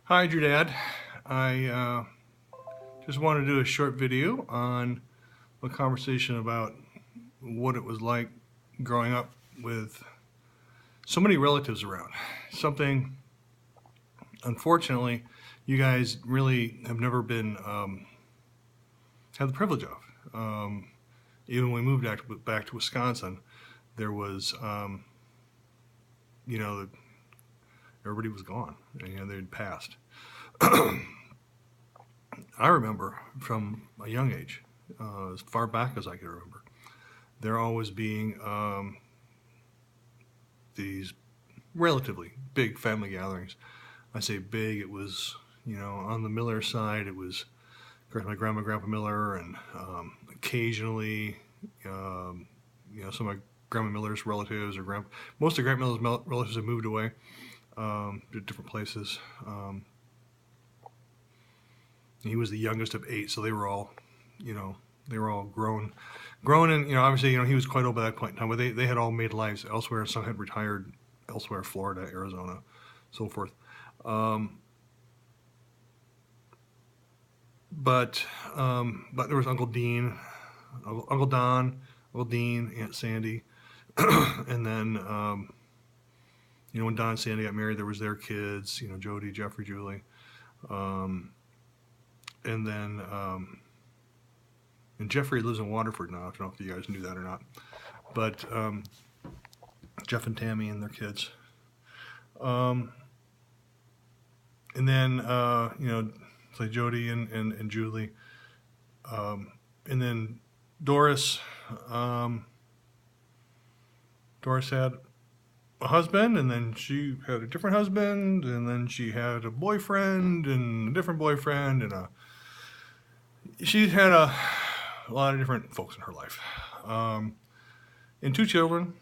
Hi, Drew Dad. I just wanted to do a short video on a conversation about what it was like growing up with so many relatives around. Something, unfortunately, you guys really have never been had the privilege of. Even when we moved back to Wisconsin, there was, you know, everybody was gone. They'd passed. I remember from a young age, as far back as I can remember, there always being these relatively big family gatherings. I say big, it was, on the Miller side, it was, of course, my grandma, Grandpa Miller, and occasionally, some of my Grandma Miller's relatives or most of Grandma Miller's relatives have moved away to different places. He was the youngest of 8, so they were all, grown, and obviously, he was quite old by that point in time. But they had all made lives elsewhere. Some had retired elsewhere, Florida, Arizona, so forth. But there was Uncle Dean, Uncle Don, Uncle Dean, Aunt Sandy, and then when Don and Sandy got married, there was their kids, Jody, Jeffrey, Julie, and then and Jeffrey lives in Waterford now. I don't know if you guys knew that or not, but Jeff and Tammy and their kids, and then it's like Jody and Julie, and then Doris. Doris had a husband, and then she had a different husband, and then she had a boyfriend and a different boyfriend, and she had a lot of different folks in her life, and 2 children,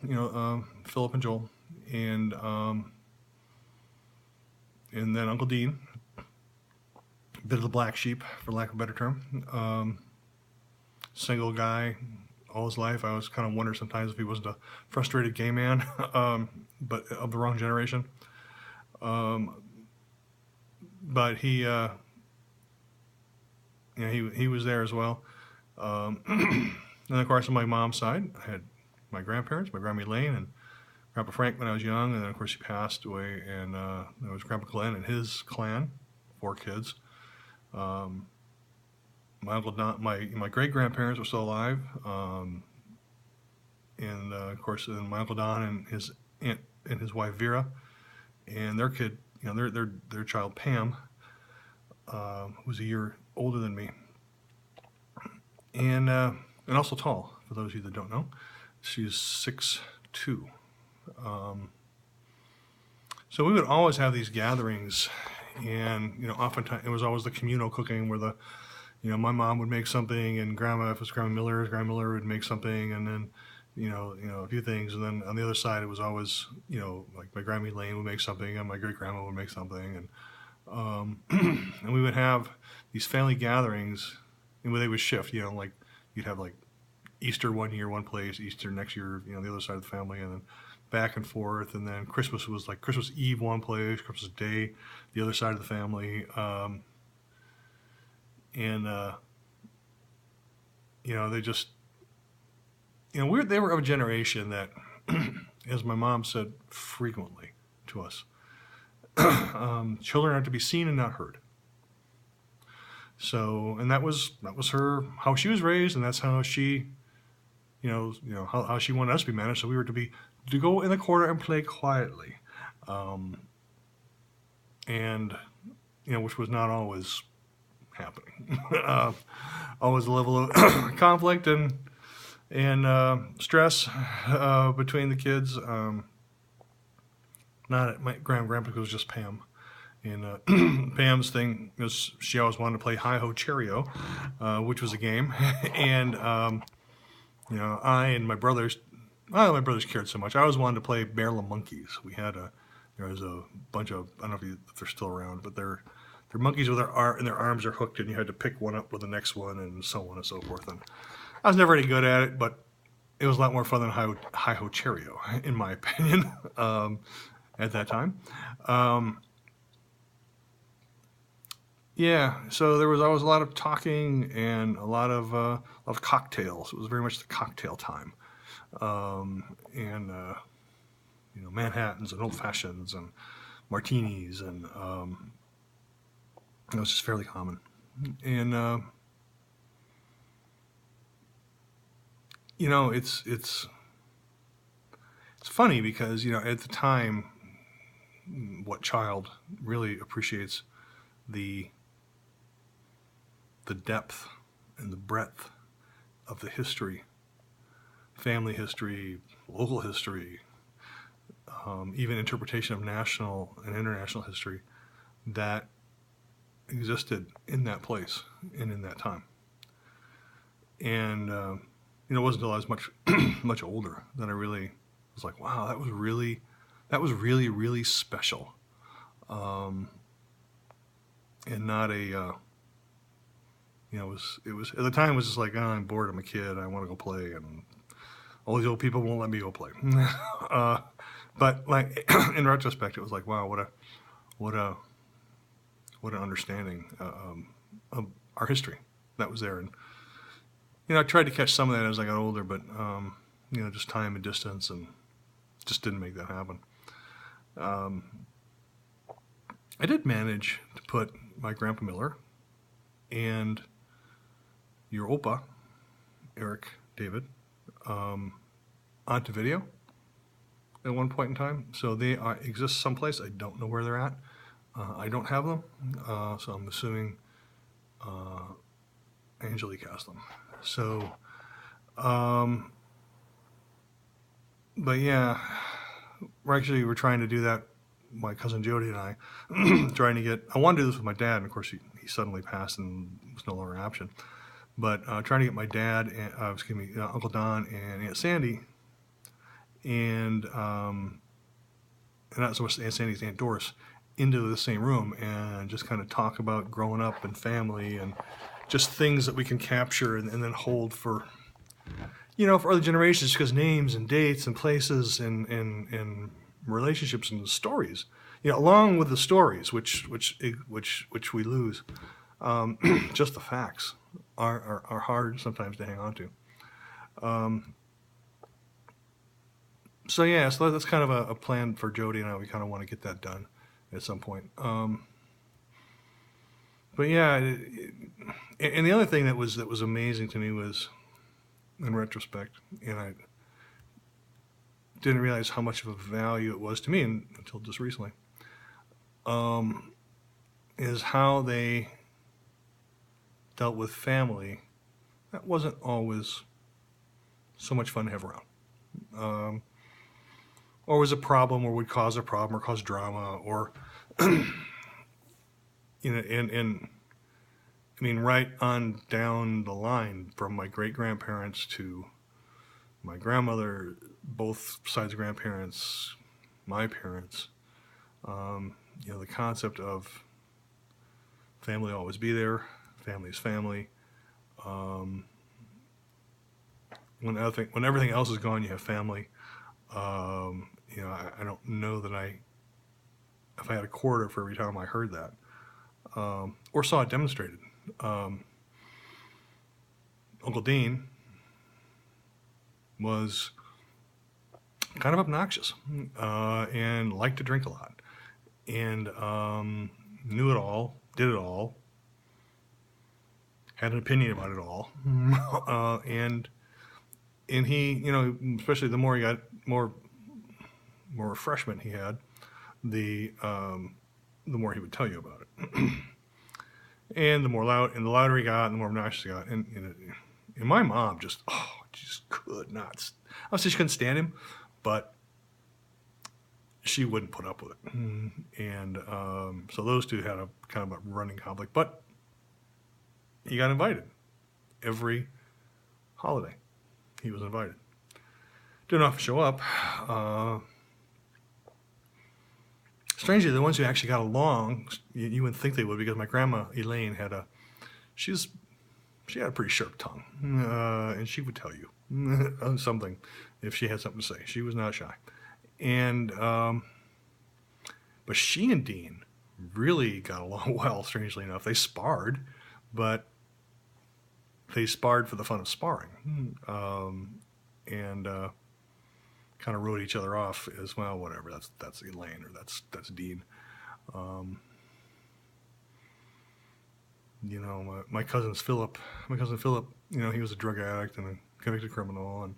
Philip and Joel, and then Uncle Dean, a bit of the black sheep, for lack of a better term. Single guy all his life. I was kind of wonder sometimes if he wasn't a frustrated gay man, but of the wrong generation. But he was there as well. And of course, on my mom's side, I had my grandparents, my Grandma Elaine and Grandpa Frank when I was young, and then of course he passed away. And there was Grandpa Glenn and his clan, 4 kids. My uncle Don, my great grandparents were still alive, and of course, then my uncle Don and his aunt and his wife Vera, and their kid, their child Pam, who's a year older than me, and also tall. For those of you that don't know, she's 6'2". So we would always have these gatherings, and oftentimes it was always the communal cooking where my mom would make something, and Grandma, if it was Grandma Miller would make something, and then, a few things. And then on the other side, it was always, like my Grandma Elaine would make something, and my great grandma would make something, and and we would have these family gatherings, and where they would shift. Like you'd have like Easter one year one place, Easter next year, the other side of the family, and then back and forth. And then Christmas was like Christmas Eve one place, Christmas Day the other side of the family. And they just, they were of a generation that, as my mom said frequently to us, children are to be seen and not heard. So, and that was her, how she was raised, and that's how she, how she wanted us to be managed. So we were to go in the corner and play quietly, and which was not always happening. Always a level of conflict and stress between the kids. Not at my grandpa, it was just Pam. And Pam's thing was she always wanted to play Hi-Ho Cherry-O, which was a game. And I and my brothers, my brothers cared so much. I always wanted to play Barrel of Monkeys. There was a bunch of, I don't know if they're still around, but they're monkeys with their arms are hooked, and you had to pick one up with the next one, and so on and so forth. And I was never any good at it, but it was a lot more fun than Hi-Ho Cherry-O, in my opinion, at that time. Yeah, so there was always a lot of talking and a lot of cocktails. It was very much the cocktail time, and Manhattans and old fashions and martinis, and it was just fairly common. And it's funny because at the time, what child really appreciates the the depth and the breadth of the history, family history, local history, even interpretation of national and international history that existed in that place and in that time. And it wasn't until I was much much older that I really was like, wow, that was really really special, um, and not a it was at the time it was just like, oh, I'm bored, I'm a kid, I want to go play, and all these old people won't let me go play. uh, but like in retrospect, it was like, wow, what a what an understanding of our history that was there. And I tried to catch some of that as I got older, but just time and distance, and just didn't make that happen. Um, I did manage to put my Grandpa Miller and your Opa, Eric David, um, onto video at one point in time. So they exist someplace. I don't know where they're at. I don't have them, so I'm assuming Angelique has them. So, um, but yeah, we're trying to do that. My cousin Jody and I trying to get. I wanted to do this with my dad, and of course he suddenly passed and was no longer an option. But trying to get my dad, and, Uncle Don and Aunt Sandy, and not so much Aunt Sandy's Aunt Doris, into the same room and just kind of talk about growing up and family and just things that we can capture and then hold for other generations, because names and dates and places and relationships and stories, along with the stories which we lose, just the facts are hard sometimes to hang on to. Um, so that's kind of a plan for Jody and I. We kind of want to get that done at some point. But yeah, and the other thing that was amazing to me was, in retrospect, and I didn't realize how much of a value it was to me until just recently, um, is how they dealt with family. That wasn't always so much fun to have around. Um, or was a problem, or would cause a problem, or cause drama, or and I mean, right on down the line, from my great grandparents to my grandmother, both sides of grandparents, my parents. The concept of family always be there, family is family. Um, when everything else is gone, you have family. I don't know that if I had a quarter for every time I heard that, or saw it demonstrated. Um, Uncle Dean was kind of obnoxious, and liked to drink a lot, and knew it all, did it all, had an opinion about it all, and he, especially the more he got, more refreshment he had, the more he would tell you about it. And the louder he got, and the more obnoxious he got. And my mom just could not. I would say she couldn't stand him, but she wouldn't put up with it. And so those two had a kind of a running conflict. But he got invited every holiday. He was invited. Didn't often show up. Strangely, the ones who actually got along, you wouldn't think they would, because my grandma Elaine she had a pretty sharp tongue, and she would tell you something if she had something to say. She was not shy, and but she and Dean really got along well, strangely enough. They sparred, but they sparred for the fun of sparring. And kind of wrote each other off as well. Whatever. That's Elaine, or that's Dean. Um, you know, my cousin Philip. You know, he was a drug addict and a convicted criminal, and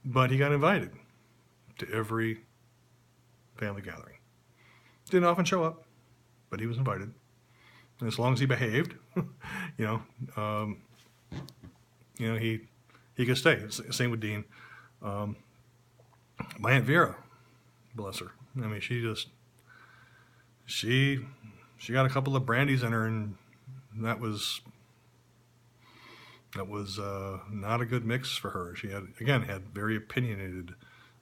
but he got invited to every family gathering. Didn't often show up, but he was invited. And as long as he behaved, you know, he could stay. Same with Dean. My Aunt Vera, bless her. I mean, she got a couple of brandies in her, and that was not a good mix for her. She had very opinionated,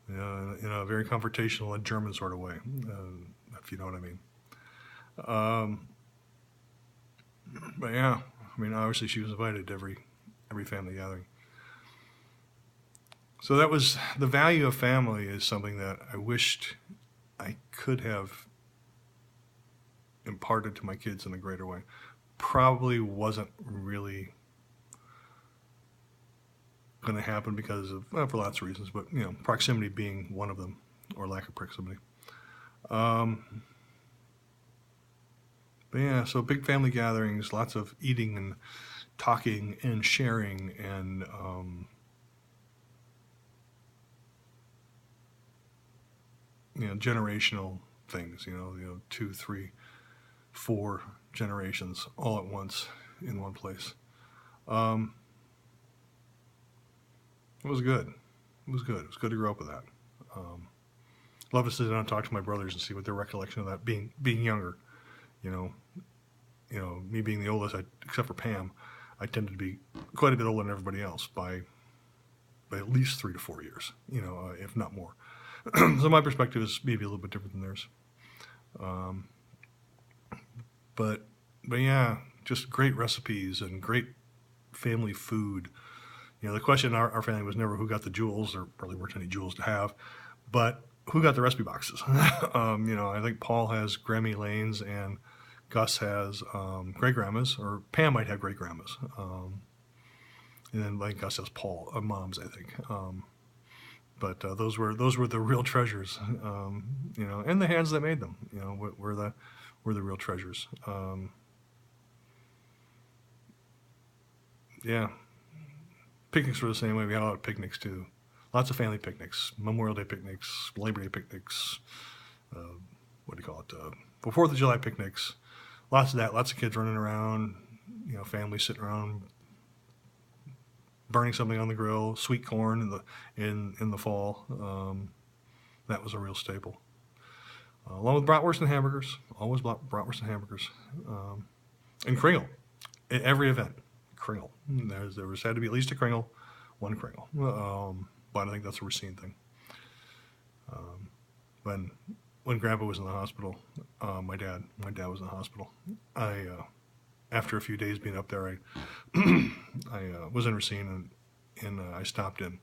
in a very confrontational and German sort of way, if you know what I mean. But yeah, I mean, obviously she was invited to every family gathering. So that was the value of family is something that I wished I could have imparted to my kids in a greater way. Probably wasn't really going to happen because of, well, for lots of reasons, but proximity being one of them, or lack of proximity. But yeah, so big family gatherings, lots of eating and talking and sharing, and generational things. 2, 3, 4 generations all at once in one place. It was good. It was good. It was good to grow up with that. Love to sit down and talk to my brothers and see what their recollection of that being younger. Me being the oldest, except for Pam, I tended to be quite a bit older than everybody else by at least 3 to 4 years, if not more. So my perspective is maybe a little bit different than theirs. But yeah, just great recipes and great family food. The question in our family was never who got the jewels. There really weren't any jewels to have, but who got the recipe boxes? I think Paul has Grammy Lane's and Gus has great grandmas, or Pam might have great grandmas, and then like Gus has mom's, I think. But those were the real treasures, and the hands that made them, were the real treasures. Yeah, picnics were the same way. We had a lot of picnics too, lots of family picnics, Memorial Day picnics, Labor Day picnics. What do you call it? 4th of July picnics. Lots of that. Lots of kids running around. Families sitting around, burning something on the grill, sweet corn in the fall. That was a real staple. Along with bratwurst and hamburgers, always bratwurst and hamburgers, and Kringle at every event. Kringle. There was had to be at least a Kringle, one Kringle. But I think that's a Racine thing. When Grandpa was in the hospital, my dad was in the hospital. After a few days being up there, I was in Racine, and I stopped in,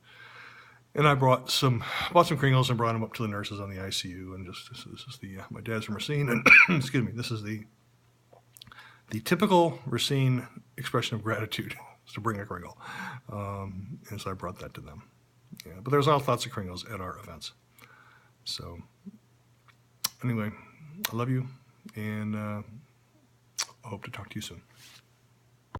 and I bought some Kringles and brought them up to the nurses on the ICU, and this is my dad's from Racine, and excuse me, this is the typical Racine expression of gratitude is to bring a Kringle, and so I brought that to them. Yeah, but there's all lots of Kringles at our events. So anyway, I love you, and I hope to talk to you soon.